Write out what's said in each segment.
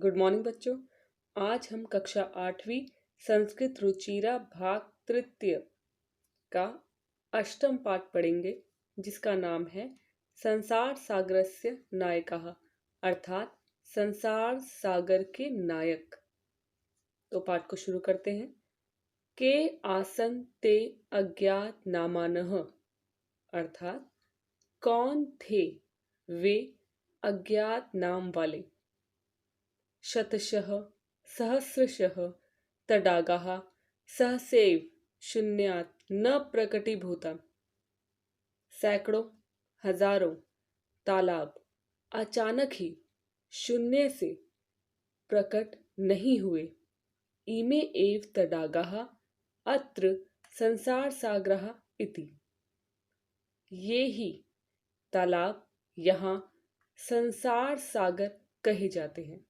Good morning बच्चों। आज हम कक्षा 8वीं संस्कृत रुचिरा भाग तृतीय का अष्टम पाठ पढ़ेंगे, जिसका नाम है संसार सागरस्य नायकः, अर्थात संसार सागर के नायक। तो पाठ को शुरू करते हैं। के आसन ते अज्ञात नामानः, अर्थात कौन थे वे अज्ञात नाम वाले। शतशः सहस्रशः तडागाः सहसैव शून्यात् न प्रकटीभूता। सैकड़ों हजारों तालाब अचानक ही शून्य से प्रकट नहीं हुए। इमे एव तडागाः अत्र संसार सागरः इति। ये ही तालाब यहाँ संसार सागर कहे जाते हैं।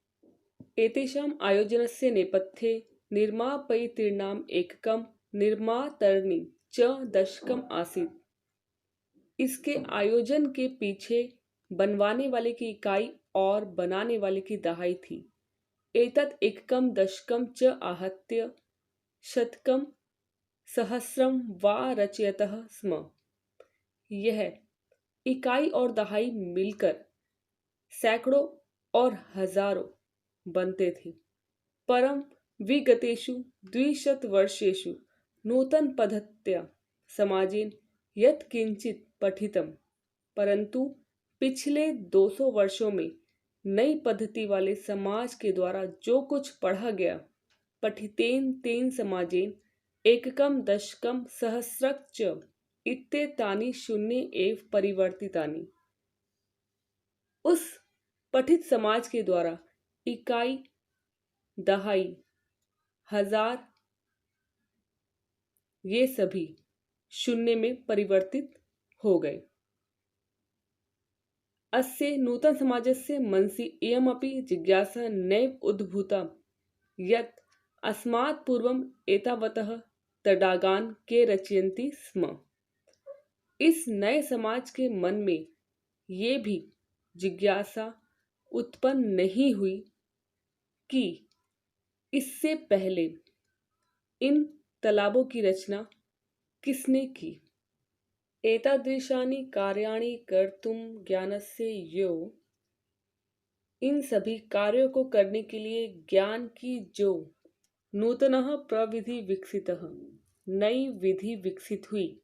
एतेषाम् आयोजनस्य नेपथ्ये निर्मापयितॄणाम् एककं निर्मातरणी च दशकम् आसीत्। इसके आयोजन के पीछे बनवाने वाले की इकाई और बनाने वाले की दहाई थी। एतत् एककं दशकं च आहत्य शतकं सहस्रं वा रचयतः स्म। यह इकाई और दहाई मिलकर सैकड़ों और हजारों बनते थे। परम विगतेषु 200 वर्षेषु नूतन पद्धत्या समाजेन यत् किंचित पठितम, परंतु पिछले 200 वर्षों में नई पद्धति वाले समाज के द्वारा जो कुछ पढ़ा गया, पठितेन तेन समाजेन एककम दशकम सहस्रक च इत्येतानि शून्य एव परिवर्तितानि। उस पठित समाज के द्वारा इकाई, दहाई, हजार, ये सभी शून्य में परिवर्तित हो गए। अस्य नूतन समाजस्य मनसि इयमपि जिज्ञासा नैव उद्भूता यत् अस्मात् पूर्वम् एतावतः तडागान् के रचयन्ति स्म। इस नए समाज के मन में ये भी जिज्ञासा उत्पन्न नहीं हुई कि इससे पहले इन तालाबों की रचना किसने की। एतादृशानि कार्याणि कर्तुं ज्ञानस्य यो, इन सभी कार्यों को करने के लिए ज्ञान की जो नूतनः प्रविधि विकसितः, नई विधि विकसित हुई।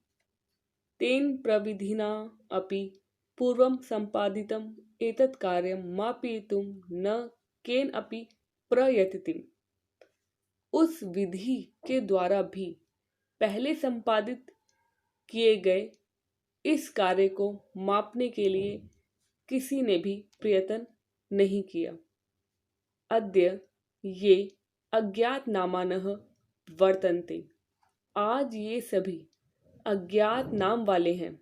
तेन प्रविधिना अपि पूर्वं संपादितम् एतत् कार्यं मापयितुं न केन अपि प्रयतितिम्। उस विधि के द्वारा भी पहले संपादित किए गए इस कार्य को मापने के लिए किसी ने भी प्रयत्न नहीं किया। अद्य ये अज्ञात नामानः वर्तन्ते, आज ये सभी अज्ञात नाम वाले हैं।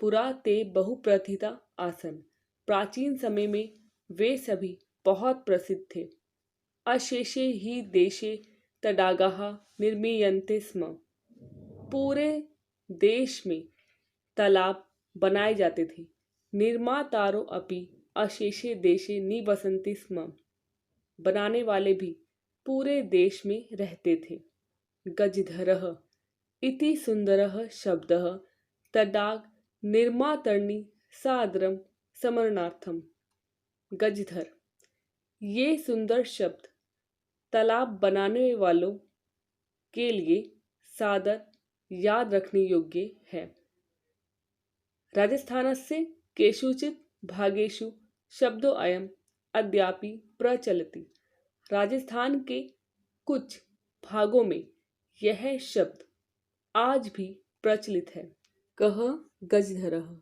पुरा ते बहुप्रथिता आसन, प्राचीन समय में वे सभी बहुत प्रसिद्ध थे। अशेषे ही देशे तडागाः निर्मीयन्ते स्म, पूरे देश में तालाब बनाए जाते थे। निर्मातारो अपि अशेषे देशे निवसन्ति स्म, बनाने वाले भी पूरे देश में रहते थे। गजधरः इति सुंदरः शब्दः तडाग निर्मातरणी सादरम समरणार्थम। गजधर, ये सुंदर शब्द तालाब बनाने वालों के लिए सादर याद रखने योग्य है। राजस्थानस्य केषुचित् भागेषु शब्दो अयम् अद्यापि प्रचलति। राजस्थान के कुछ भागों में यह शब्द आज भी प्रचलित है। कह गजधरः,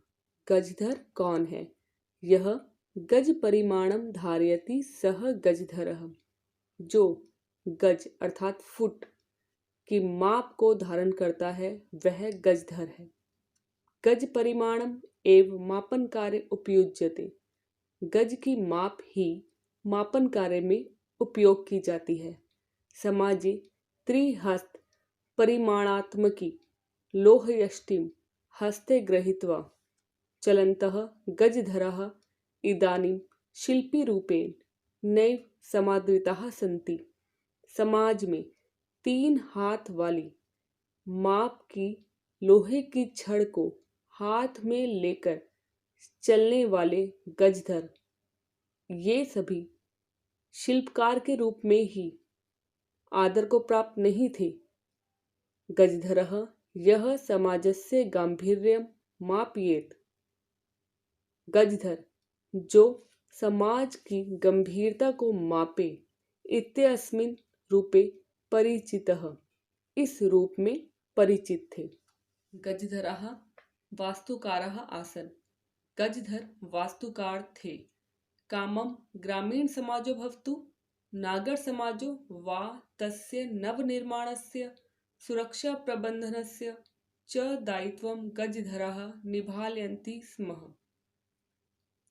गजधर कौन है? यह गज परिमाणम धारयति सह गजधरः, जो गज अर्थात फुट की माप को धारण करता है, वह गजधर है। गज परिमाणम एव मापन कार्य उपयुज्यते, गज की माप ही मापन कार्य में उपयोग की जाती है। समाजे त्रिहस्त परिमाणात्मकी लोहयष्टिम हस्ते गृहीत्वा चलन्तः गजधरः इदानीं शिल्पी रूपेण नैव समादृताः सन्ति। समाज में 3 हाथ वाली माप की लोहे की छड़ को हाथ में लेकर चलने वाले गजधर, ये सभी शिल्पकार के रूप में ही आदर को प्राप्त नहीं थे। गजधरः यह समाजस्य गांभीर्यं मापयेत्। गजधर जो समाज की गंभीरता को मापे, इत्यस्मिन् रूपे परिचितः, इस रूप में परिचित थे। गजधरः वास्तुकारः आसन्। गजधर वास्तुकार थे। कामं ग्रामीण समाजो भवतु नागर समाजो वा तस्य नवनिर्माणस्य सुरक्षा प्रबंधनस्य च दायित्वं गजधराः निभालयन्ति स्म।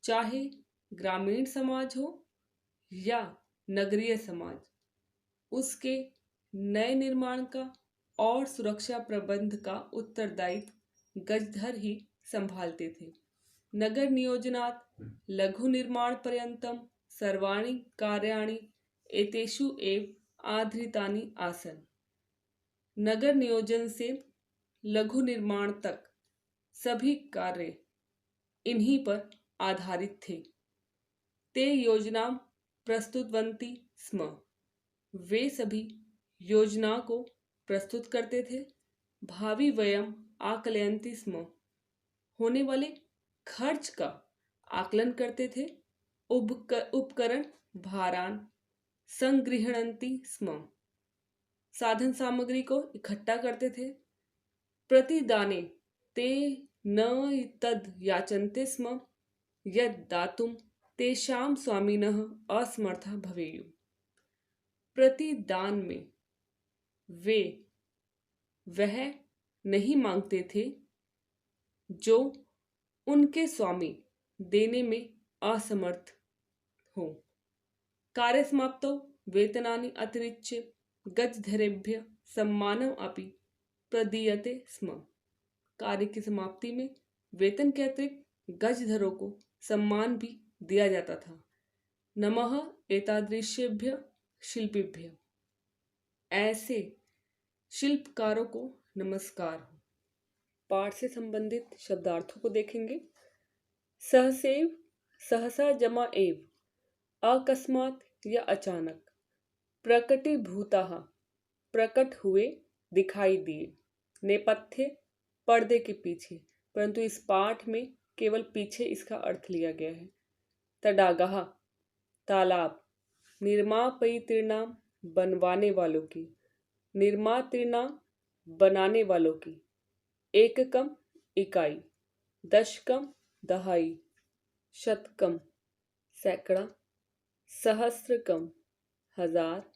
चाहे ग्रामीण समाज हो या नगरीय समाज, उसके नए निर्माण का और सुरक्षा प्रबंध का उत्तरदायित्व गजधर ही संभालते थे। नगर नियोजनात् लघु निर्माण पर्यन्तं सर्वाणि कार्याणि एतेषु एव आधृतानि आसन्। नगर नियोजन से लघु निर्माण तक सभी कार्य इन्हीं पर आधारित थे। ते योजना प्रस्तुतवन्ति स्म। वे सभी योजना को प्रस्तुत करते थे। भावी व्ययम् आकलयन्ति स्म। होने वाले खर्च का आकलन करते थे। उपकरण भारान संगृह्णन्ति स्म। साधन सामग्री को इकट्ठा करते थे। प्रतिदाने ते न तद याचन्ते स्म यद दातुं तेषां स्वामिनः असमर्थः भवेयुः। प्रतिदान में वे वह नहीं मांगते थे जो उनके स्वामी देने में असमर्थ हो। कार्य समाप्तौ वेतनानि अतिरिच्य गजधरेभ्यः सम्मानम् अपि प्रदीयते स्म। कार्य की समाप्ति में वेतन के अतिरिक्त गजधरों को सम्मान भी दिया जाता था। नमः एतादृशेभ्यः शिल्पिभ्यः। ऐसे शिल्पकारों को नमस्कार हो। पाठ से संबंधित शब्दार्थों को देखेंगे। सहसैव, सहसा जमा एव, अकस्मात या अचानक। प्रकटीभूताः, प्रकट हुए, दिखाई दिए। नेपथ्य, पर्दे के पीछे, परंतु इस पाठ में केवल पीछे इसका अर्थ लिया गया है। तडागाः, तालाब। निर्मापयितॄणां, बनवाने वालों की। निर्मातॄणां, बनाने वालों की। एककम, इकाई। दशकम, दहाई। शतकम, सैकड़ा। सहस्रकम, हजार।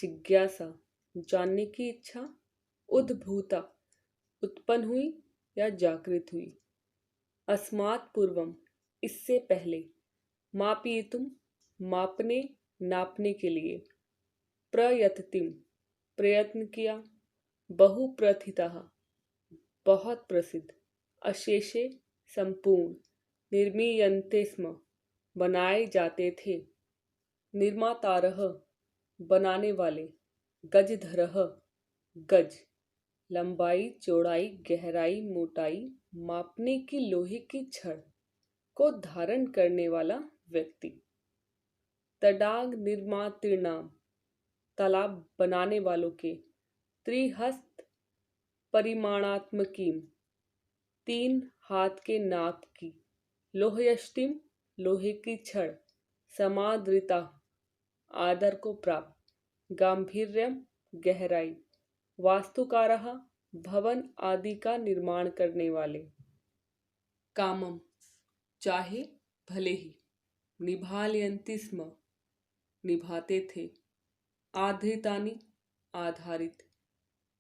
जिज्ञासा, जानने की इच्छा। उद्भूता, उत्पन्न हुई या जागृत हुई। अस्मात् पूर्वम, इससे पहले। मापयितुम, मापने, नापने के लिए। प्रयततिम, प्रयत्न किया। बहुप्रथितः, बहुत प्रसिद्ध। अशेषे, संपूर्ण। निर्मीयन्ते स्म, बनाए जाते थे। निर्मातारः, बनाने वाले। गजधरः, गज। लंबाई, चौड़ाई, गहराई, मोटाई मापने की लोहे की छड़ को धारण करने वाला व्यक्ति। तडाग निर्मातॄणाम, तालाब बनाने वालों के। त्रिहस्त परिमाणात्मकीम, 3 हाथ के नाप की। लोहयष्टिम, लोहे की छड़। समादृता, आदर को प्राप्त। गांभीर्यम, गहराई। वास्तुकारः, भवन आदि का निर्माण करने वाले। कामम, चाहे, भले ही। निभालयन्ति स्म, निभाते थे। आधृतानि, आधारित।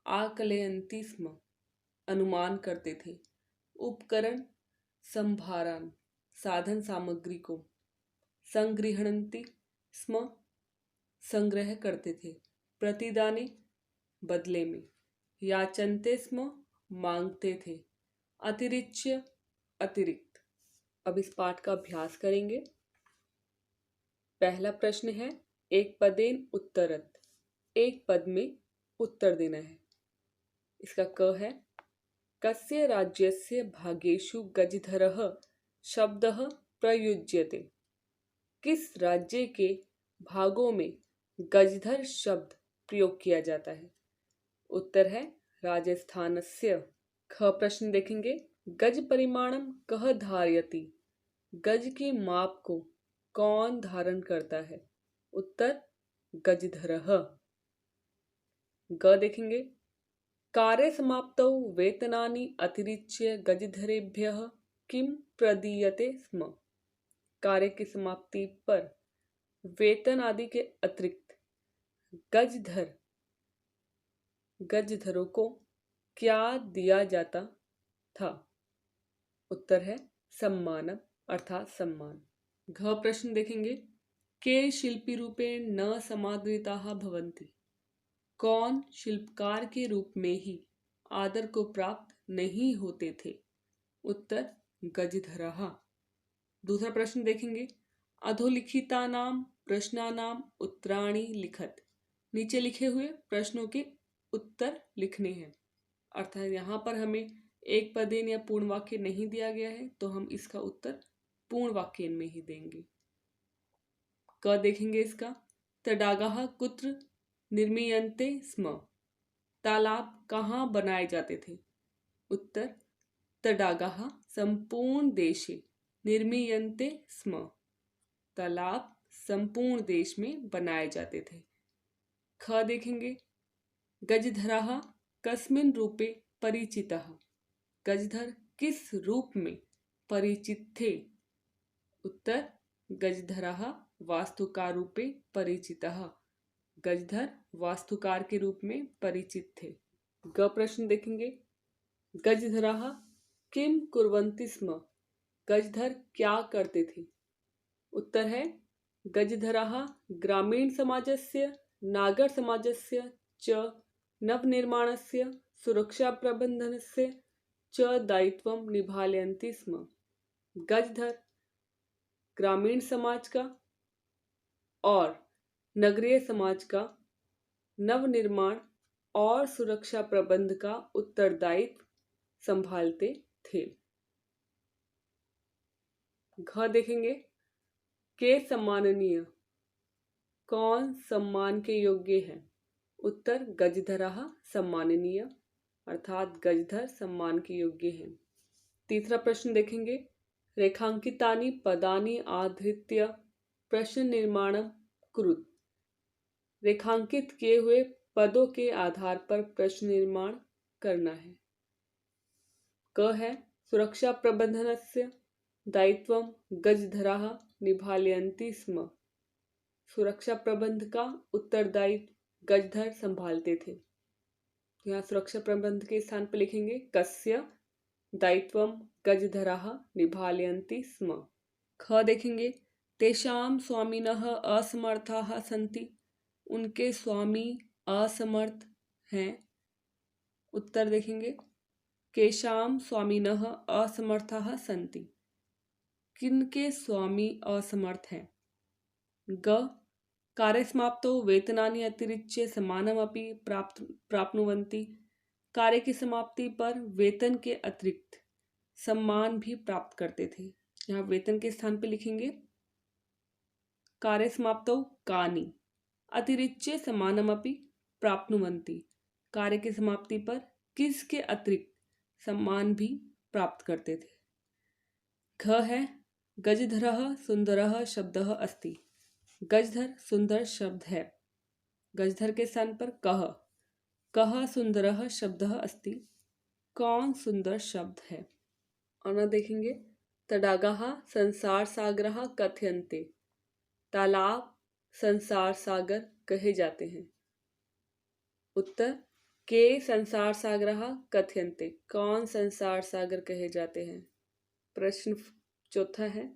आकलयन्ति स्म, अनुमान करते थे। उपकरण संभारान, साधन सामग्री को। संगृह्णन्ति स्म, संग्रह करते थे। प्रतिदाने, बदले में। याचन्ते स्म, मांगते थे। अतिरिच्य, अतिरिक्त। अब इस पाठ का अभ्यास करेंगे। पहला प्रश्न है एक पदेन उत्तरत, एक पद में उत्तर देना है। इसका क है कस्य राज्यस्य भागेषु गजधरः शब्दः प्रयुज्यते। किस राज्य के भागों में गजधर शब्द प्रयोग किया जाता है। उत्तर है राजस्थानस्य। ख प्रश्न देखेंगे गज परिमाणम कह धारयति। गज के माप को कौन धारण करता है। उत्तर गजधरः। ग देखेंगे कार्य समाप्तौ वेतनानि अतिरिच्य गजधरेभ्यः किम प्रदीयते स्म। कार्य की समाप्ति पर वेतन आदि के अतिरिक्त गजधरों को क्या दिया जाता था। उत्तर है सम्मानम अर्थात सम्मान। घ प्रश्न देखेंगे के शिल्पी रूपेण न समादृताः भवन्ति। कौन शिल्पकार के रूप में ही आदर को प्राप्त नहीं होते थे। उत्तर गजधरः। दूसरा प्रश्न देखेंगे अधोलिखितानाम प्रश्नानाम उत्तराणि लिखत। नीचे लिखे हुए प्रश्नों के उत्तर लिखने हैं। अर्थात यहाँ पर हमें एक पदेन या पूर्ण वाक्य नहीं दिया गया है तो हम इसका उत्तर पूर्ण वाक्य में ही देंगे। क देखेंगे इसका तडागाः कुत्र निर्मीयन्ते स्म। तालाब कहाँ बनाए जाते थे। उत्तर तडागाः संपूर्ण देशे निर्मीयन्ते स्म। तालाब संपूर्ण देश में बनाए जाते थे। ख देखेंगे गजधरः कस्मिन् रूपे परिचितः। गजधर किस रूप में परिचित थे। उत्तर गजधरः वास्तुकार रूपे परिचितः। गजधर वास्तुकार के रूप में परिचित थे। ग प्रश्न देखेंगे गजधरः किम कुर्वन्ति स्म। गजधर क्या करते थे। उत्तर है गजधरः ग्रामीण समाजस्य नागर समाजस्य च नवनिर्माणस्य सुरक्षा प्रबंधनस्य च दायित्वं निभालयन्ति स्म। गजधर ग्रामीण समाज का और नगरीय समाज का नवनिर्माण और सुरक्षा प्रबंध का उत्तरदायित्व संभालते थे। घ देखेंगे के सम्माननीय कौन सम्मान के योग्य है। उत्तर गजधरः सम्माननीय अर्थात गजधर सम्मान के योग्य है। तीसरा प्रश्न देखेंगे रेखांकितानि पदानि आधृत्य प्रश्न निर्माणम कुरुत। रेखांकित किए हुए पदों के आधार पर प्रश्न निर्माण करना है। क है सुरक्षा प्रबंधनस्य दायित्वं गजधरः निभालयन्ति स्म। सुरक्षा प्रबंध का उत्तरदायित्व गजधर संभालते थे। यहाँ सुरक्षा प्रबंध के स्थान पर लिखेंगे कस्य दायित्वं गजधरः निभालयन्ति स्म। ख देखेंगे तेषां स्वामिनः असमर्थाः सन्ति। उनके स्वामी असमर्थ हैं। उत्तर देखेंगे केषां स्वामिनः असमर्थाः सन्ति। किनके स्वामी असमर्थ हैं। ग कार्यसमाप्तौ वेतनानि अतिरिच्य सम्मानमपि प्राप्नुवन्ति। कार्य की समाप्ति पर वेतन के अतिरिक्त सम्मान भी प्राप्त करते थे। यहाँ वेतन के स्थान पर लिखेंगे कार्य समाप्तौ कानि अतिरिच्य सम्मानमपि प्राप्नुवन्ति। कार्य की समाप्ति पर किसके अतिरिक्त सम्मान भी प्राप्त करते थे। घ है गजधरः सुंदरः शब्दः अस्ति। गजधर सुंदर शब्द है। गजधर के स्थान पर कह सुंदरः शब्दः अस्ति। कौन सुंदर शब्द है। और देखेंगे तडागाः संसार सागरः कथयन्ते। तालाब संसार सागर कहे जाते हैं। उत्तर के संसार सागरः कथयन्ते। कौन संसार सागर कहे जाते हैं। प्रश्न चौथा है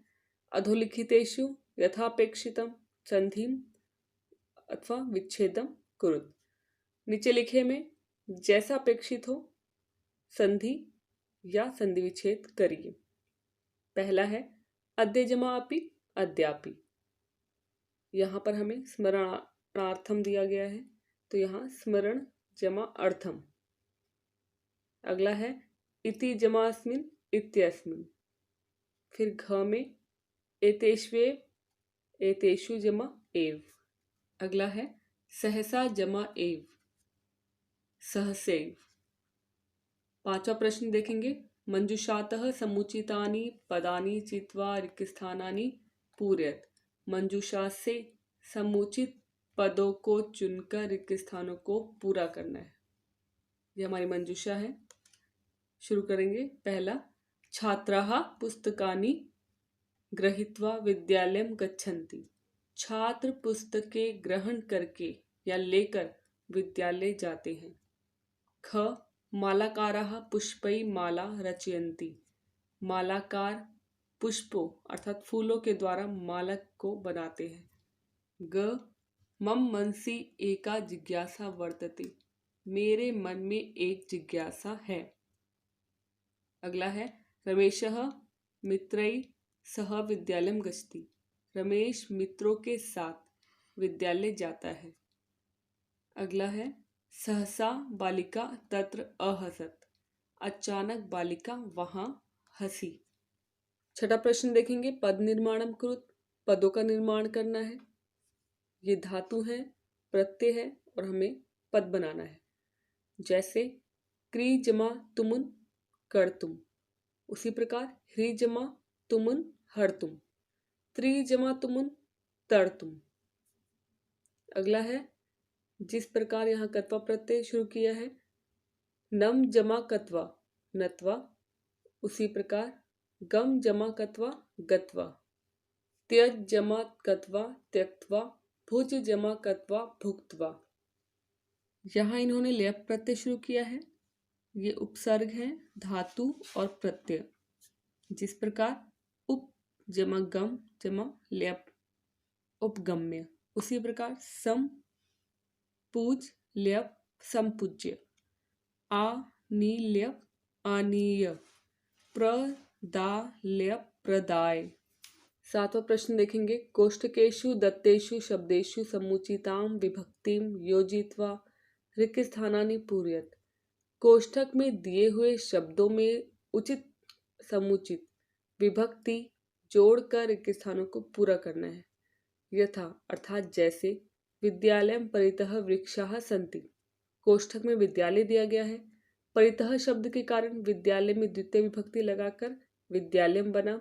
अधोलिखितेषु यथापेक्षितम संधिम अथवा विच्छेदम कुरुत। नीचे लिखे में जैसा अपेक्षित हो संधि या संधि विच्छेद करिए। पहला है अद्य जमा अपि अद्यापि। यहाँ पर हमें स्मरणार्थम दिया गया है, तो यहाँ स्मरण जमा अर्थम। अगला है इति जमा अस्मिन इत्यस्मिन। फिर घ में एतेष्वेव, एतेषु जमा एव। अगला है सहसा जमा एव, सहसैव। पांचवा प्रश्न देखेंगे, मंजूषातः समुचितानि पदानि चित्वा रिक्तस्थानानि पूरयत। मंजूषा से समुचित पदों को चुनकर रिक्त स्थानों को पूरा करना है। ये हमारी मंजूषा है। शुरू करेंगे। पहला, छात्राः पुस्तकानि गृहीत्वा विद्यालयं गच्छन्ति। छात्र पुस्तकें ग्रहण करके या लेकर विद्यालय जाते हैं। ख, मालाकाराः पुष्पै माला रचयन्ति। मालाकार पुष्पों अर्थात फूलों के द्वारा माला को बनाते हैं। ग, मम मनसि एका जिज्ञासा वर्तते। मेरे मन में एक जिज्ञासा है। अगला है, रमेशः मित्रैः सह विद्यालयं गच्छति। रमेश मित्रों के साथ विद्यालय जाता है। अगला है, सहसा बालिका तत्र अहसत। अचानक बालिका वहां हंसी। छठा प्रश्न देखेंगे, पद निर्माणम कुरुत। पदों का निर्माण करना है। ये धातु है, प्रत्यय है और हमें पद बनाना है। जैसे क्री जमा तुमुन कर्तुम, उसी प्रकार ह्री जमा तुमुन हर्तुम, त्रि जमा तुमुन तर्तुम। अगला है, जिस प्रकार यहाँ कत्वा प्रत्यय शुरू किया है, नम जमा कत्वा नत्वा, उसी प्रकार गम जमा कत्वा गत्वा, त्यज जमा कत्वा त्यक्त्वा, भुज जमा कत्वा भुक्त्वा। यहाँ इन्होंने लेप प्रत्यय शुरू किया है। ये उपसर्ग है, धातु और प्रत्यय। जिस प्रकार उप जमा गम जमा लेप उपगम्य, उसी प्रकार सम पूज लेप संपूज्य, आ नी लेप आनीय, प्रदा लेप प्रदाय। सातवां प्रश्न देखेंगे, कोष्ठकेषु दत्तेषु शब्देषु समुचितां विभक्तिं योजित्वा रिक्त स्थानानि पूरयत। कोष्ठक में दिए हुए शब्दों में उचित समुचित विभक्ति जोड़कर रिक्त स्थानों को पूरा करना है। यथा अर्थात जैसे, विद्यालयं परितः वृक्षाः सन्ति। कोष्ठक में विद्यालय दिया गया है। परितः शब्द के कारण विद्यालय में द्वितीय विभक्ति लगाकर विद्यालयम बना।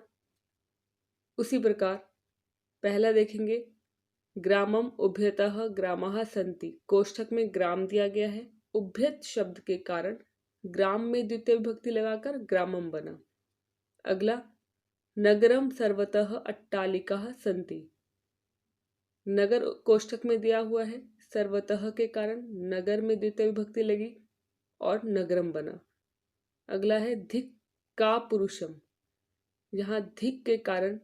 उसी प्रकार पहला देखेंगे, ग्रामम उभयतः ग्रामाः सन्ति। कोष्ठक में ग्राम दिया गया है। उभयत शब्द के कारण ग्राम में द्वितीय विभक्ति लगाकर ग्रामम बना। अगला, नगरम सर्वतः अट्टालिकाः सन्ति। नगर कोष्ठक में दिया हुआ है, सर्वतः के कारण नगर में द्वितीय विभक्ति लगी और नगरम बना। अगला है, धिक का पुरुषम। यहाँ धिक के कारण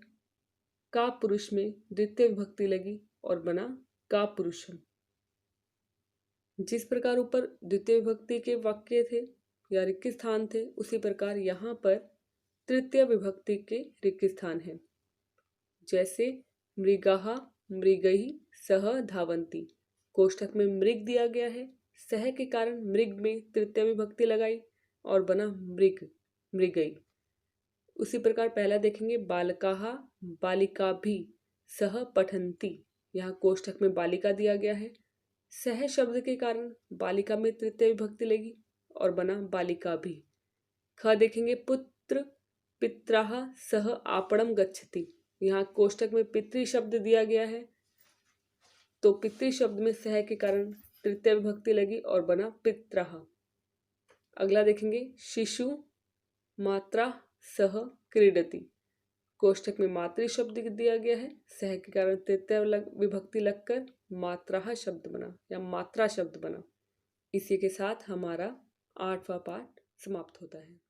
का पुरुष में द्वितीय विभक्ति लगी और बना का पुरुषम। जिस प्रकार ऊपर द्वितीय विभक्ति के वाक्य थे या रिक्त स्थान थे, उसी प्रकार यहाँ पर तृतीय विभक्ति के रिक्त स्थान है। जैसे मृगाः मृगैः सह धावन्ति। कोष्ठक में मृग दिया गया है, सह के कारण मृग में तृतीय विभक्ति लगाई और बना मृग मृगई। उसी प्रकार पहला देखेंगे, बालकाः बालिकाभिः सह पठन्ति। यहाँ कोष्ठक में बालिका दिया गया है, सह शब्द के कारण बालिका में तृतीय विभक्ति लगी और बना बालिकाभिः। ख देखेंगे, पुत्र पित्राः सह आपणम गच्छति। यहाँ कोष्ठक में पितृ शब्द दिया गया है, तो पितृ शब्द में सह के कारण तृतीय विभक्ति लगी और बना पित्राः। अगला देखेंगे, शिशु मात्रा सह क्रीडति। कोष्ठक में मातृ शब्द दिया गया है, सह के कारण तृतीय विभक्ति लगकर मात्रा शब्द बना या मात्रा शब्द बना। इसी के साथ हमारा 8वां पाठ समाप्त होता है।